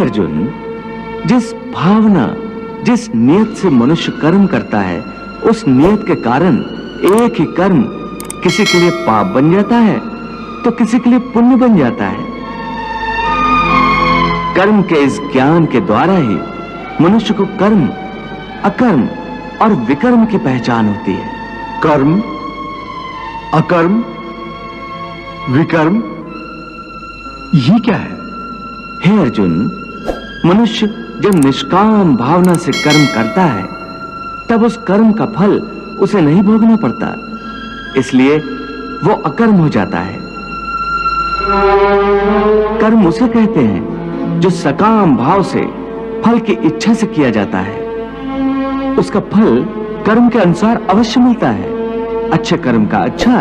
अर्जुन, जिस भावना, जिस नियत से मनुष्य कर्म करता है, उस नियत के कारण एक ही कर्म किसी के लिए पाप बन जाता है तो किसी के लिए पुण्य बन जाता है। कर्म के इस ज्ञान के द्वारा ही मनुष्य को कर्म, अकर्म और विकर्म की पहचान होती है। कर्म, अकर्म, विकर्म, ये क्या है? हे अर्जुन, मनुष्य जब निष्काम भावना से कर्म करता है तब उस कर्म का फल उसे नहीं भोगना पड़ता, इसलिए वो अकर्म हो जाता है। कर्म उसे कहते हैं जो सकाम भाव से फल की इच्छा से किया जाता है। उसका फल कर्म के अनुसार अवश्य मिलता है, अच्छे कर्म का अच्छा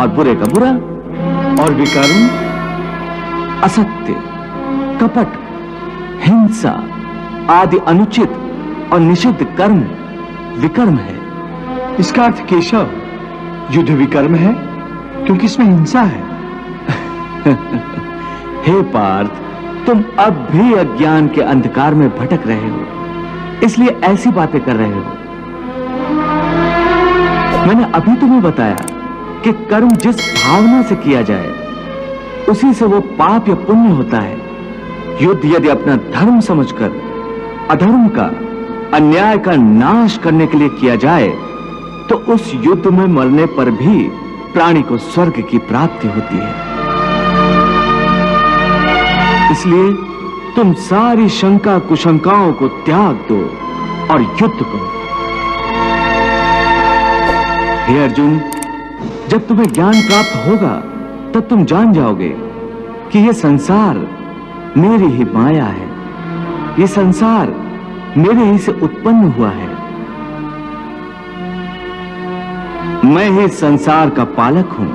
और बुरे का बुरा। और विकर्म? असत्य, कपट, हिंसा आदि अनुचित और निषिद्ध कर्म विकर्म है। इसका अर्थ केशव, युद्ध विकर्म है क्योंकि इसमें हिंसा है। हे पार्थ, तुम अब भी अज्ञान के अंधकार में भटक रहे हो, इसलिए ऐसी बातें कर रहे हो। मैंने अभी तुम्हें बताया कि कर्म जिस भावना से किया जाए उसी से वो पाप या पुण्य होता है। युद्ध यदि अपना धर्म समझकर अधर्म का, अन्याय का नाश करने के लिए किया जाए तो उस युद्ध में मरने पर भी प्राणी को स्वर्ग की प्राप्ति होती है। इसलिए तुम सारी शंका कुशंकाओं को त्याग दो और युद्ध करो। हे अर्जुन, जब तुम्हें ज्ञान प्राप्त होगा तब तुम जान जाओगे कि यह संसार मेरी ही माया है, यह संसार मेरे ही से उत्पन्न हुआ है। मैं ही संसार का पालक हूं।